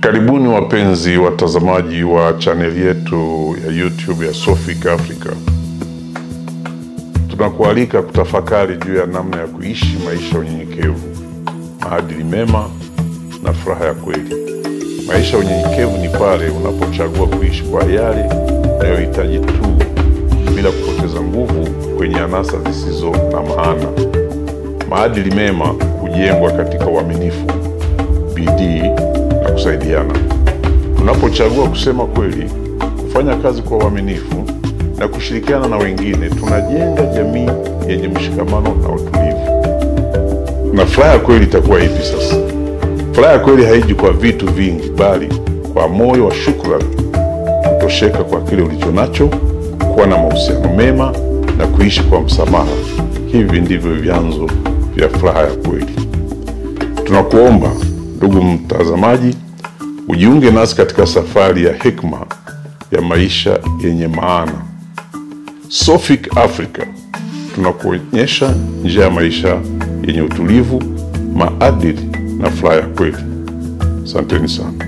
Karibuni wapenzi watazamaji wa chaneli yetu ya YouTube ya Sophic Africa. Tunakualika kutafakari juu ya namna ya kuishi maisha ya unyenyekevu, maadili mema na furaha ya kweli. Maisha ya unyenyekevu ni pale unapochagua kuishi kwa yale unayohitaji tu bila kupoteza nguvu kwenye anasa zisizo na maana. Maadili mema hujengwa katika uaminifu, bidii na kusaidiana. Tunapochagua kusema kweli, kufanya kazi kwa uaminifu na kushirikiana na wengine, tunajenga jamii yenye mshikamano na utulivu. Na furaha ya kweli itakuwa ipi sasa? Furaha ya kweli haiji kwa vitu vingi, bali kwa moyo wa shukrani, kutosheka kwa kile ulichonacho, kuwa na mahusiano mema na kuishi kwa msamaha. Hivi ndivyo vyanzo vya furaha ya kweli. Tunakuomba ndugu mtazamaji, ujiunge nasi katika safari ya hekima ya maisha yenye maana. Sophic Africa, tunakuonyesha njia ya maisha yenye utulivu, maadili na furaha ya kweli. Asanteni sana.